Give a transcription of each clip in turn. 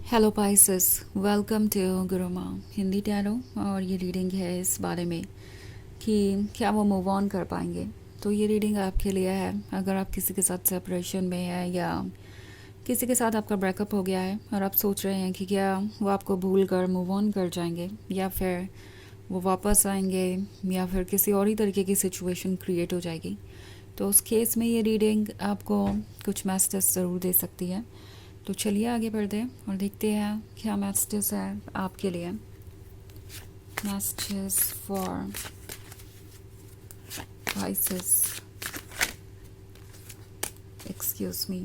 Hello Pisces, welcome to Guruma Hindi tarot. और ये reading है इस बारे में कि क्या वो मूव ऑन कर पाएंगे। तो ये रीडिंग आपके लिए है अगर आप किसी के साथ सेपरेशन में है या किसी के साथ आपका ब्रेकअप हो गया है और आप सोच रहे हैं कि क्या वो आपको भूल कर मूव ऑन कर जाएंगे या फिर वो वापस आएंगे या फिर किसी और ही तरीके की सिचुएशन क्रिएट हो जाएगी। तो उस केस में ये रीडिंग आपको कुछ मैसेजेस ज़रूर दे सकती है। तो चलिए आगे बढ़ते हैं और देखते हैं क्या मैसेजेस है आपके लिए। Messages for Pisces, excuse me.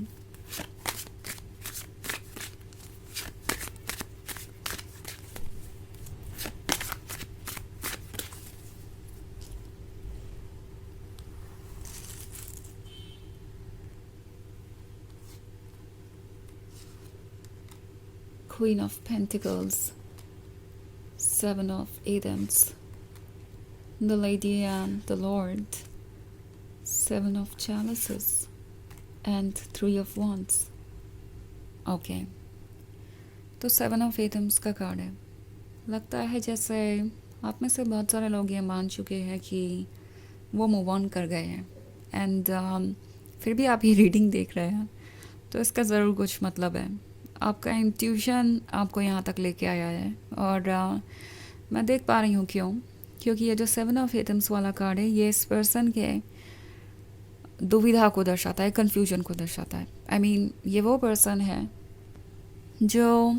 Queen of Pentacles, Seven of Atoms, the Lady and the Lord, Seven of Chalices and Three of Wands. Okay, तो सेवन ऑफ एथम्स का कार्ड है। लगता है जैसे आप में से बहुत सारे लोग ये मान चुके हैं कि वो मूव ऑन कर गए हैं एंड फिर भी आप ये रीडिंग देख रहे हैं तो इसका ज़रूर कुछ मतलब है। आपका इंट्यूशन आपको यहाँ तक लेके आया है और मैं देख पा रही हूँ क्यों, क्योंकि ये जो सेवन ऑफ एटम्स वाला कार्ड है ये इस पर्सन के दुविधा को दर्शाता है, कन्फ्यूजन को दर्शाता है। आई मीन ये वो पर्सन है जो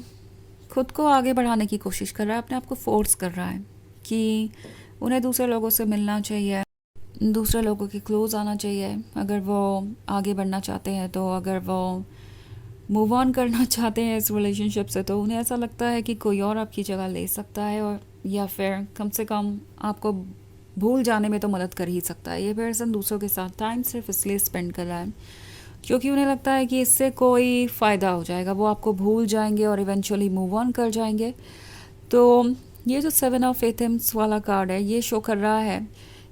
खुद को आगे बढ़ाने की कोशिश कर रहा है, अपने आप को फोर्स कर रहा है कि उन्हें दूसरे लोगों से मिलना चाहिए, दूसरे लोगों के क्लोज आना चाहिए अगर वो आगे बढ़ना चाहते हैं। तो अगर वो मूव ऑन करना चाहते हैं इस रिलेशनशिप से तो उन्हें ऐसा लगता है कि कोई और आपकी जगह ले सकता है और या फिर कम से कम आपको भूल जाने में तो मदद कर ही सकता है। ये पर्सन दूसरों के साथ टाइम सिर्फ इसलिए स्पेंड कर रहा है क्योंकि उन्हें लगता है कि इससे कोई फ़ायदा हो जाएगा, वो आपको भूल जाएंगे और इवेंचुअली मूव ऑन कर जाएंगे। तो ये जो सेवन ऑफ एथम्स वाला कार्ड है ये शो कर रहा है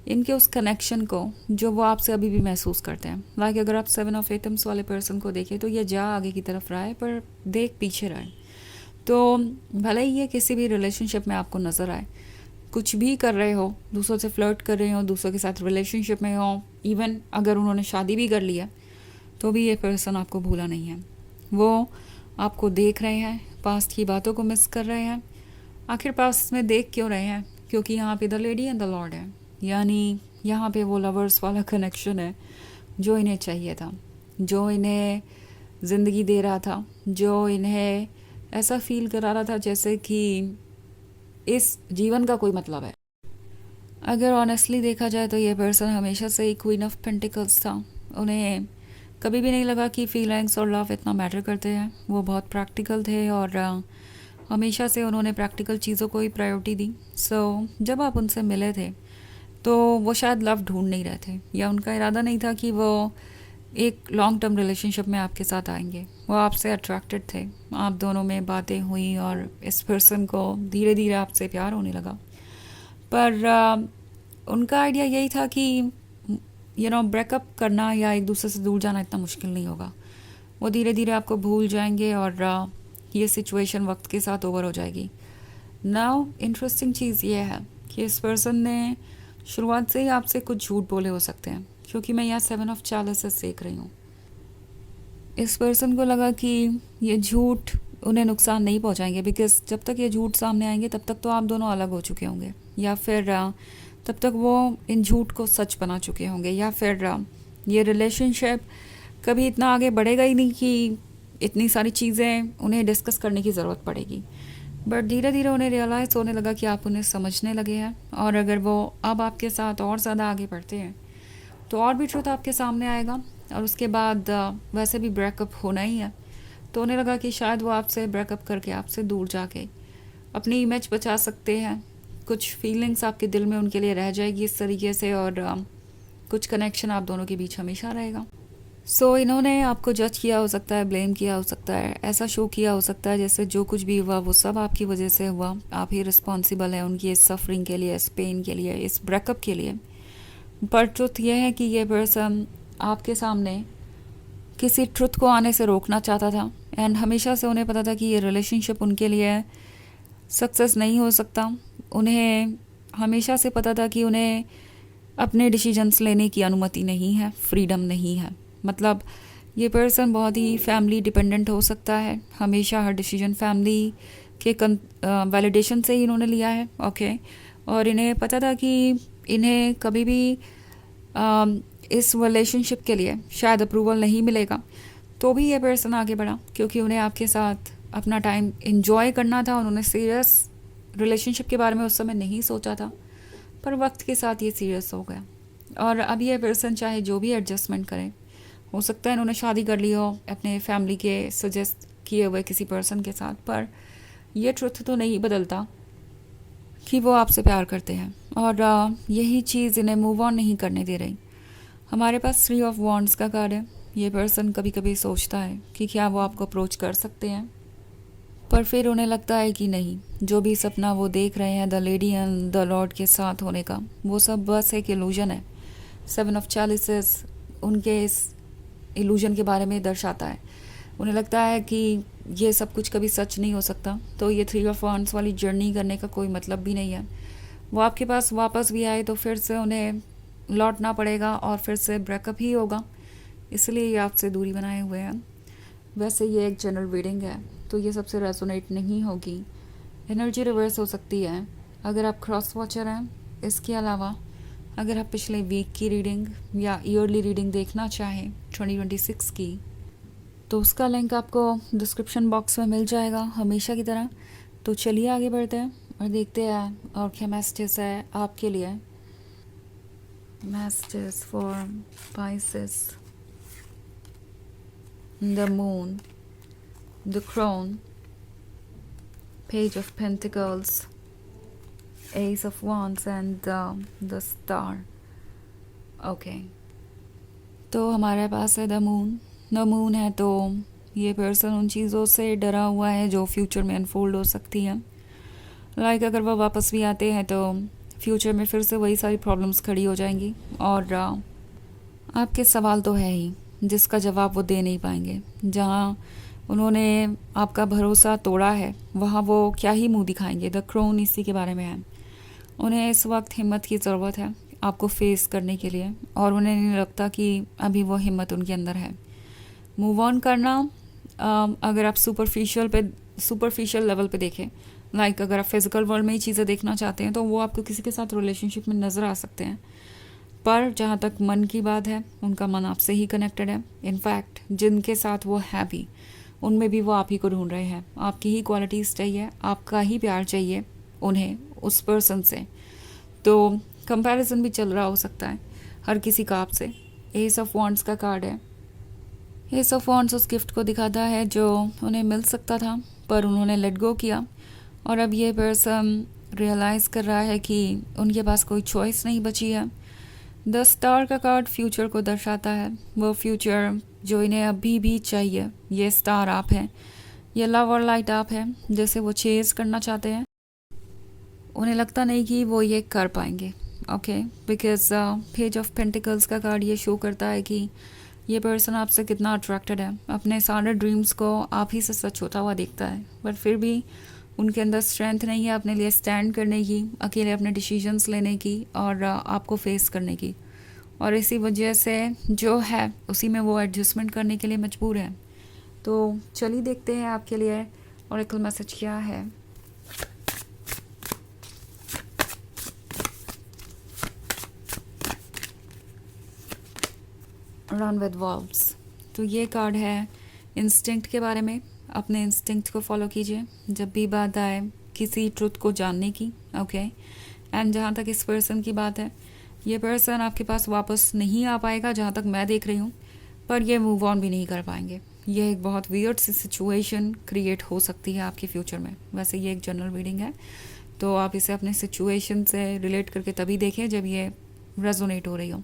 इनके उस कनेक्शन को जो वो आपसे अभी भी महसूस करते हैं। लाइक अगर आप सेवन ऑफ एटम्स वाले पर्सन को देखें तो ये जा आगे की तरफ रहा है पर देख पीछे रहा है। तो भले ही ये किसी भी रिलेशनशिप में आपको नज़र आए, कुछ भी कर रहे हो, दूसरों से फ्लर्ट कर रहे हो, दूसरों के साथ रिलेशनशिप में हो, इवन अगर उन्होंने शादी भी कर लिया तो भी ये पर्सन आपको भूला नहीं है। वो आपको देख रहे हैं, पास्ट की बातों को मिस कर रहे हैं। आखिर पास्ट में देख क्यों रहे हैं? क्योंकि यहाँ पे the lady and the Lord है, यानी यहाँ पे वो लवर्स वाला कनेक्शन है जो इन्हें चाहिए था, जो इन्हें ज़िंदगी दे रहा था, जो इन्हें ऐसा फील करा रहा था जैसे कि इस जीवन का कोई मतलब है। अगर ऑनेस्टली देखा जाए तो ये पर्सन हमेशा से ही क्वीन ऑफ पेंटिकल्स था। उन्हें कभी भी नहीं लगा कि फीलिंग्स और लव इतना मैटर करते हैं। वो बहुत प्रैक्टिकल थे और हमेशा से उन्होंने प्रैक्टिकल चीज़ों को ही प्रायोरिटी दी। जब आप उनसे मिले थे तो वो शायद लव ढूंढ नहीं रहे थे या उनका इरादा नहीं था कि वो एक लॉन्ग टर्म रिलेशनशिप में आपके साथ आएंगे। वो आपसे अट्रैक्टेड थे, आप दोनों में बातें हुई और इस पर्सन को धीरे धीरे आपसे प्यार होने लगा। पर उनका आइडिया यही था कि ब्रेकअप करना या एक दूसरे से दूर जाना इतना मुश्किल नहीं होगा। वो धीरे धीरे आपको भूल जाएंगे और ये सिचुएशन वक्त के साथ ओवर हो जाएगी। नाउ इंटरेस्टिंग चीज़ ये है कि इस पर्सन ने शुरुआत से ही आपसे कुछ झूठ बोले हो सकते हैं, क्योंकि मैं यहाँ सेवन ऑफ चैलिसेस देख रही हूँ। इस पर्सन को लगा कि ये झूठ उन्हें नुकसान नहीं पहुँचाएंगे, बिकॉज जब तक ये झूठ सामने आएंगे तब तक तो आप दोनों अलग हो चुके होंगे, या फिर तब तक वो इन झूठ को सच बना चुके होंगे, या फिर ये रिलेशनशिप कभी इतना आगे बढ़ेगा ही नहीं कि इतनी सारी चीज़ें उन्हें डिस्कस करने की ज़रूरत पड़ेगी। बट धीरे धीरे उन्हें रियलाइज़ होने लगा कि आप उन्हें समझने लगे हैं और अगर वो अब आपके साथ और ज़्यादा आगे बढ़ते हैं तो और भी ट्रुथ आपके सामने आएगा और उसके बाद वैसे भी ब्रेकअप होना ही है। तो उन्हें लगा कि शायद वो आपसे ब्रेकअप करके आपसे दूर जाके अपनी इमेज बचा सकते हैं। कुछ फीलिंग्स आपके दिल में उनके लिए रह जाएगी इस तरीके से और कुछ कनेक्शन आप दोनों के बीच हमेशा रहेगा। इन्होंने आपको जज किया हो सकता है, ब्लेम किया हो सकता है, ऐसा शो किया हो सकता है जैसे जो कुछ भी हुआ वो सब आपकी वजह से हुआ, आप ही रिस्पॉन्सिबल हैं उनकी इस सफरिंग के लिए, इस पेन के लिए, इस ब्रेकअप के लिए। पर ट्रुथ ये है कि ये पर्सन आपके सामने किसी ट्रुथ को आने से रोकना चाहता था। एंड हमेशा से उन्हें पता था कि ये रिलेशनशिप उनके लिए सक्सेस नहीं हो सकता। उन्हें हमेशा से पता था कि उन्हें अपने डिसीजंस लेने की अनुमति नहीं है, फ्रीडम नहीं है। मतलब ये पर्सन बहुत ही फैमिली डिपेंडेंट हो सकता है। हमेशा हर डिसीजन फैमिली के वैलिडेशन से ही इन्होंने लिया है। ओके और इन्हें पता था कि इन्हें कभी भी इस रिलेशनशिप के लिए शायद अप्रूवल नहीं मिलेगा, तो भी ये पर्सन आगे बढ़ा क्योंकि उन्हें आपके साथ अपना टाइम एंजॉय करना था। उन्होंने सीरियस रिलेशनशिप के बारे में उस समय नहीं सोचा था, पर वक्त के साथ ये सीरियस हो गया। और अब ये पर्सन चाहे जो भी एडजस्टमेंट करें, हो सकता है इन्होंने शादी कर ली हो अपने फैमिली के सजेस्ट किए हुए किसी पर्सन के साथ, पर यह ट्रुथ तो नहीं बदलता कि वो आपसे प्यार करते हैं। और यही चीज़ इन्हें मूव ऑन नहीं करने दे रही। हमारे पास 3 ऑफ वॉन्ड्स का कार्ड है। ये पर्सन कभी कभी सोचता है कि क्या वो आपको अप्रोच कर सकते हैं, पर फिर उन्हें लगता है कि नहीं, जो भी सपना वो देख रहे हैं the lady and the Lord के साथ होने का, वो सब बस एक इल्यूजन है। 7 ऑफ चैलिसेस उनके इस इल्यूजन के बारे में दर्शाता है। उन्हें लगता है कि ये सब कुछ कभी सच नहीं हो सकता, तो ये 3 ऑफ वॉन्ड्स वाली जर्नी करने का कोई मतलब भी नहीं है। वो आपके पास वापस भी आए तो फिर से उन्हें लौटना पड़ेगा और फिर से ब्रेकअप ही होगा, इसलिए ये आपसे दूरी बनाए हुए हैं। वैसे ये एक जनरल रीडिंग है, तो ये सबसे रेजोनेट नहीं होगी। एनर्जी रिवर्स हो सकती है अगर आप क्रॉस वॉचर हैं। इसके अलावा अगर आप पिछले वीक की रीडिंग या ईयरली रीडिंग देखना चाहें 2026 की, तो उसका लिंक आपको डिस्क्रिप्शन बॉक्स में मिल जाएगा हमेशा की तरह। तो चलिए आगे बढ़ते हैं और देखते हैं और क्या मैसेजेस है आपके लिए। Messages for Pisces, the moon, the crown, page of pentacles, S of wands and the star. Okay, तो हमारे पास है द मून। द मून है तो ये पर्सन उन चीज़ों से डरा हुआ है जो फ्यूचर में अनफोल्ड हो सकती हैं। लाइक अगर वह वापस भी आते हैं तो फ्यूचर में फिर से वही सारी प्रॉब्लम्स खड़ी हो जाएंगी और आपके सवाल तो है ही जिसका जवाब वो दे नहीं पाएंगे। जहाँ उन्होंने आपका भरोसा तोड़ा है वहाँ वो क्या ही मुंह दिखाएंगे। द क्रोन इसी के बारे में है। उन्हें इस वक्त हिम्मत की ज़रूरत है आपको फेस करने के लिए, और उन्हें नहीं लगता कि अभी वो हिम्मत उनके अंदर है। मूव ऑन करना, अगर आप सुपरफिशियल लेवल पे देखें, लाइक अगर आप फिज़िकल वर्ल्ड में ही चीज़ें देखना चाहते हैं तो वो आपको किसी के साथ रिलेशनशिप में नज़र आ सकते हैं, पर जहाँ तक मन की बात है उनका मन आपसे ही कनेक्टेड है। इनफैक्ट जिनके साथ वो है भी, उनमें भी वो आप ही को ढूंढ रहे हैं। आपकी ही क्वालिटीज़ चाहिए, आपका ही प्यार चाहिए उन्हें उस पर्सन से। तो कंपैरिजन भी चल रहा हो सकता है हर किसी का आपसे। एस ऑफ वॉन्ड्स का कार्ड है। एस ऑफ वॉन्ड्स उस गिफ्ट को दिखाता है जो उन्हें मिल सकता था पर उन्होंने लेट गो किया, और अब ये पर्सन रियलाइज़ कर रहा है कि उनके पास कोई चॉइस नहीं बची है। द स्टार का कार्ड फ्यूचर को दर्शाता है। वो फ्यूचर जो इन्हें अभी भी चाहिए, ये स्टार आप हैं, ये लव और लाइट आप हैं जैसे वो चेज करना चाहते हैं। उन्हें लगता नहीं कि वो ये कर पाएंगे। Okay, because page of pentacles का कार्ड ये शो करता है कि ये पर्सन आपसे कितना अट्रैक्टेड है। अपने सारे ड्रीम्स को आप ही से सच होता हुआ देखता है, बट फिर भी उनके अंदर स्ट्रेंथ नहीं है अपने लिए स्टैंड करने की, अकेले अपने डिसीजंस लेने की और आपको फेस करने की। और इसी वजह से जो है उसी में वो एडजस्टमेंट करने के लिए मजबूर है। तो चलिए देखते हैं आपके लिए ऑरेकल मैसेज क्या है। Run with valves. तो ये कार्ड है इंस्टिंक्ट के बारे में। अपने इंस्टिंक्ट को फॉलो कीजिए जब भी बात आए किसी ट्रुथ को जानने की। ओके, एंड जहाँ तक इस पर्सन की बात है, ये पर्सन आपके पास वापस नहीं आ पाएगा जहाँ तक मैं देख रही हूँ, पर ये मूव ऑन भी नहीं कर पाएंगे। ये एक बहुत वियर्ड सी सिचुएशन क्रिएट हो सकती है आपके फ्यूचर में। वैसे ये एक जनरल रीडिंग है, तो आप इसे अपने सिचुएशन से रिलेट करके तभी देखें जब ये रेजोनेट हो रही हो।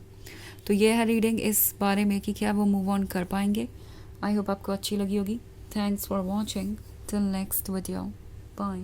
तो ये है रीडिंग इस बारे में कि क्या वो मूव ऑन कर पाएंगे। आई होप आपको अच्छी लगी होगी। Thanks for watching. Till next video, bye.